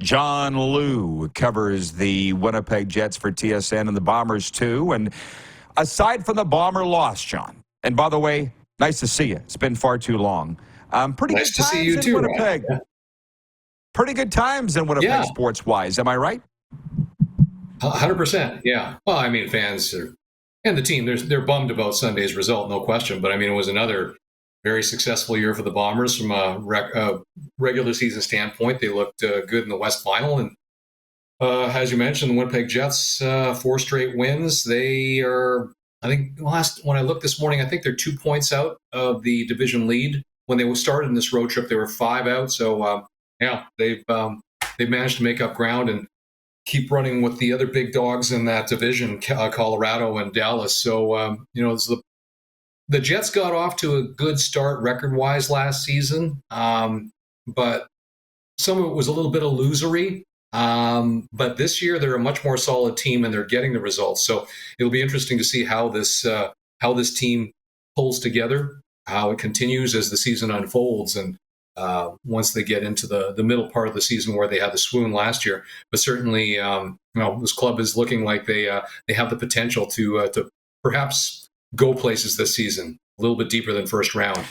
John Liu covers the Winnipeg Jets for TSN and the Bombers too. And aside from the Bomber loss, John, and by the way, nice to see you. It's been far too long. Pretty nice good to see times you in too, Winnipeg. Ryan. Pretty good times in Winnipeg sports-wise. Am I right? 100%. Yeah. Well, I mean, fans and the team, they're bummed about Sunday's result, no question. But I mean, it was another very successful year for the Bombers from a regular season standpoint. They looked good in the West Final, and as you mentioned, the Winnipeg Jets 4 straight wins. They are, I think, when I looked this morning, I think they're 2 points out of the division lead. When they started in this road trip, they were 5 out. So they've managed to make up ground and keep running with the other big dogs in that division, Colorado and Dallas. So the Jets got off to a good start record-wise last season, but some of it was a little bit illusory. But this year they're a much more solid team and they're getting the results. So it'll be interesting to see how this team pulls together, how it continues as the season unfolds, and once they get into the middle part of the season where they had the swoon last year. But certainly, this club is looking like they have the potential to perhaps go places this season, a little bit deeper than first round.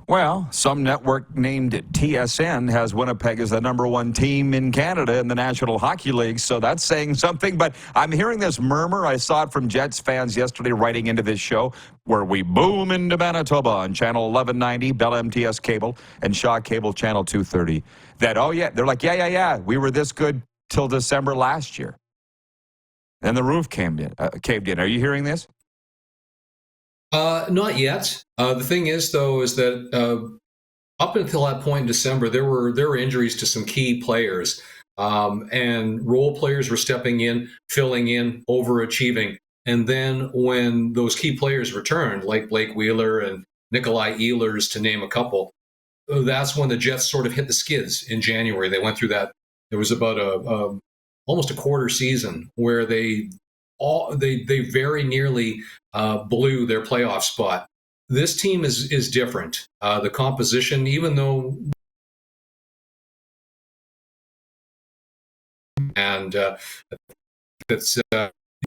Well, some network named TSN has Winnipeg as the #1 team in Canada in the National Hockey League, so that's saying something. But I'm hearing this murmur. I saw it from Jets fans yesterday writing into this show, where we boom into Manitoba on Channel 1190, Bell MTS Cable, and Shaw Cable Channel 230, that, oh, yeah, they're like, yeah, we were this good till December last year. And the roof caved in. Are you hearing this? Not yet. The thing is, though, is that up until that point in December, there were injuries to some key players, and role players were stepping in, filling in, overachieving. And then when those key players returned, like Blake Wheeler and Nikolai Ehlers, to name a couple, that's when the Jets sort of hit the skids in January. They went through that. There was about almost a quarter season where they very nearly blew their playoff spot. This team is different. The composition, even though, and that's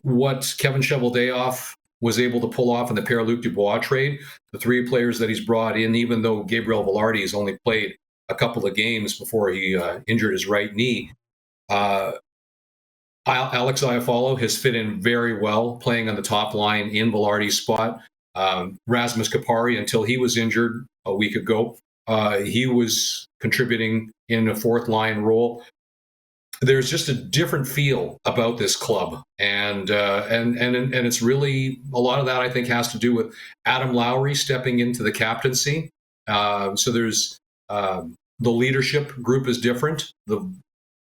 what Kevin Cheveldayoff was able to pull off in the Pierre-Luc Dubois trade. The 3 players that he's brought in, even though Gabriel Velarde has only played a couple of games before he injured his right knee. Alex Iafallo has fit in very well, playing on the top line in Velarde's spot. Rasmus Kapari, until he was injured a week ago, he was contributing in a 4th line role. There's just a different feel about this club, and it's really a lot of that, I think, has to do with Adam Lowry stepping into the captaincy. So there's the leadership group is different. The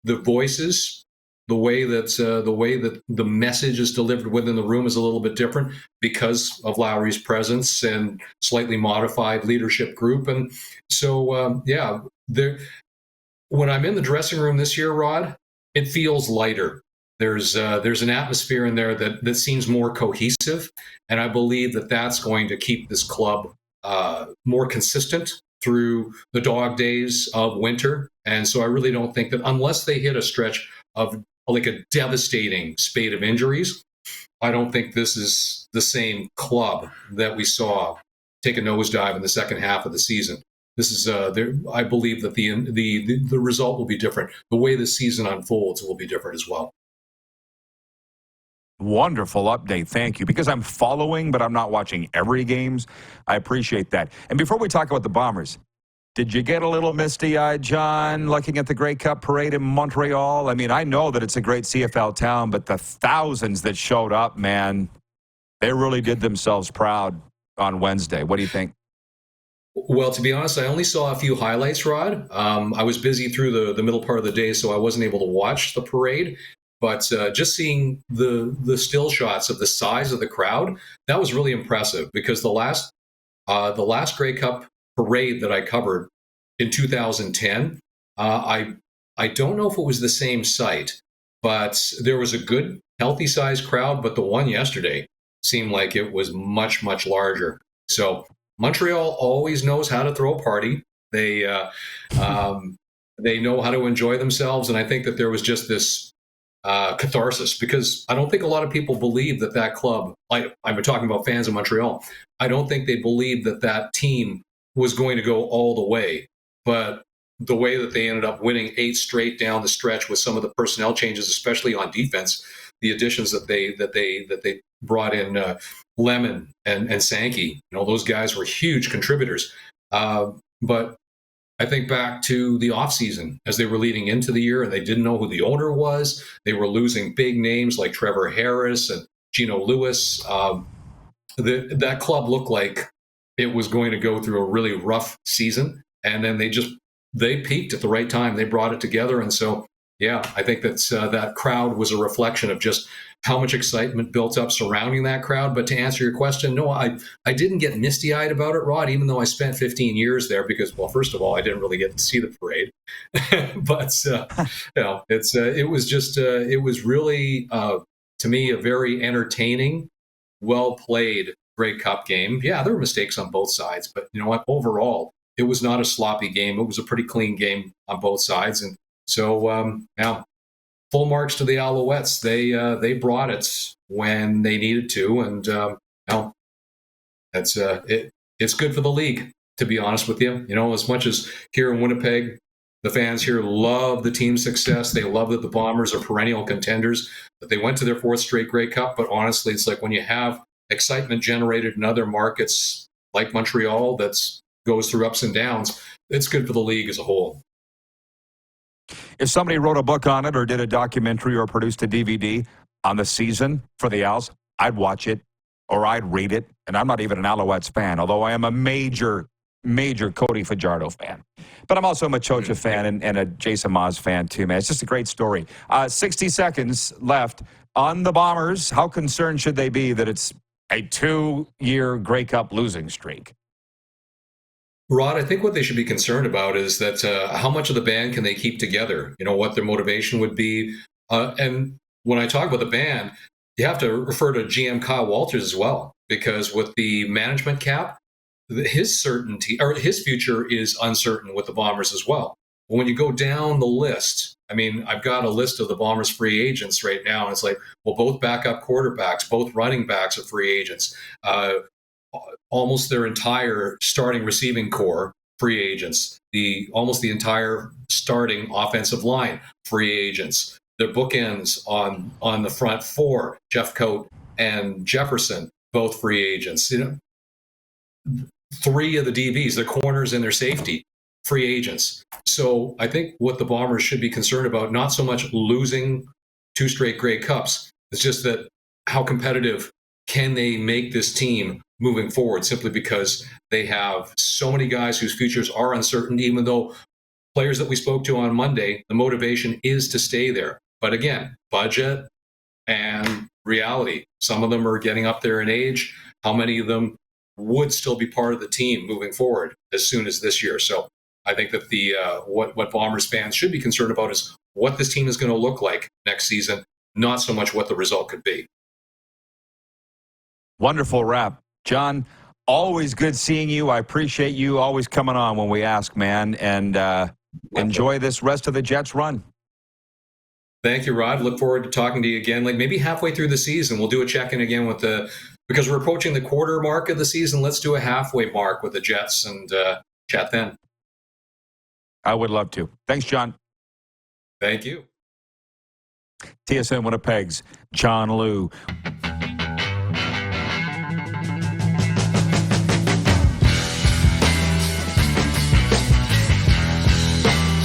voices. The way that the message is delivered within the room is a little bit different because of Lowry's presence and slightly modified leadership group. And so, when I'm in the dressing room this year, Rod, it feels lighter. There's an atmosphere in there that seems more cohesive, and I believe that that's going to keep this club more consistent through the dog days of winter. And so I really don't think that, unless they hit a stretch of like a devastating spate of injuries, I don't think this is the same club that we saw take a nosedive in the second half of the season. This is, I believe that the result will be different. The way the season unfolds will be different as well. Wonderful update. Thank you. Because I'm following, but I'm not watching every games. I appreciate that. And before we talk about the Bombers, did you get a little misty-eyed, John, looking at the Grey Cup parade in Montreal? I mean, I know that it's a great CFL town, but the thousands that showed up, man, they really did themselves proud on Wednesday. What do you think? Well, to be honest, I only saw a few highlights, Rod. I was busy through the middle part of the day, so I wasn't able to watch the parade. But just seeing the still shots of the size of the crowd, that was really impressive, because the last Grey Cup parade that I covered in 2010, I don't know if it was the same site, but there was a good, healthy sized crowd. But the one yesterday seemed like it was much, much larger. So Montreal always knows how to throw a party. They They know how to enjoy themselves, and I think that there was just this catharsis, because I don't think a lot of people believe that that club, like I've been talking about fans in Montreal, I don't think they believed that that team was going to go all the way. But the way that they ended up winning 8 straight down the stretch with some of the personnel changes, especially on defense, the additions that they brought in, Lemon and Sankey, those guys were huge contributors. But I think back to the offseason as they were leading into the year and they didn't know who the owner was. They were losing big names like Trevor Harris and Gino Lewis. That club looked like it was going to go through a really rough season. And then they peaked at the right time. They brought it together. And so, yeah, I think that crowd was a reflection of just how much excitement built up surrounding that crowd. But to answer your question, no, I didn't get misty-eyed about it, Rod, even though I spent 15 years there because, well, first of all, I didn't really get to see the parade. But, it was really, to me, a very entertaining, well-played Grey Cup game. Yeah, there were mistakes on both sides, but you know what? Overall, it was not a sloppy game. It was a pretty clean game on both sides. And so, full marks to the Alouettes. They brought it when they needed to, and it's good for the league, to be honest with you. As much as here in Winnipeg, the fans here love the team's success. They love that the Bombers are perennial contenders, that they went to their 4th straight Grey Cup. But honestly, it's like when you have excitement generated in other markets like Montreal that goes through ups and downs, it's good for the league as a whole. If somebody wrote a book on it or did a documentary or produced a DVD on the season for the Owls, I'd watch it or I'd read it. And I'm not even an Alouettes fan, although I am a major Cody Fajardo fan. But I'm also a Machocha fan and a Jason Maas fan too, man. It's just a great story. 60 seconds left on the Bombers. How concerned should they be that it's a 2-year Grey Cup losing streak? Rod, I think what they should be concerned about is that how much of the band can they keep together? What their motivation would be. And when I talk about the band, you have to refer to GM Kyle Walters as well, because with the management cap, his certainty or his future is uncertain with the Bombers as well. But when you go down the list, I mean, I've got a list of the Bombers free agents right now, and it's like, well, both backup quarterbacks, both running backs are free agents. Almost their entire starting receiving core, free agents. Almost the entire starting offensive line, free agents. Their bookends on the front 4, Jeffcoat and Jefferson, both free agents. 3 of the DBs, their corners and their safety, free agents. So I think what the Bombers should be concerned about, not so much losing 2 straight Grey Cups, it's just that how competitive can they make this team moving forward, simply because they have so many guys whose futures are uncertain, even though players that we spoke to on Monday, the motivation is to stay there. But again, budget and reality. Some of them are getting up there in age. How many of them would still be part of the team moving forward as soon as this year? So I think that what Bombers fans should be concerned about is what this team is going to look like next season, not so much what the result could be. Wonderful wrap. John, always good seeing you. I appreciate you always coming on when we ask, man. And enjoy this rest of the Jets run. Thank you, Rod. Look forward to talking to you again. Like maybe halfway through the season, we'll do a check-in again because we're approaching the quarter mark of the seaseason. Let's do a halfway mark with the Jets and chat then. I would love to. Thanks, John. Thank you. TSN Winnipeg's John Liu.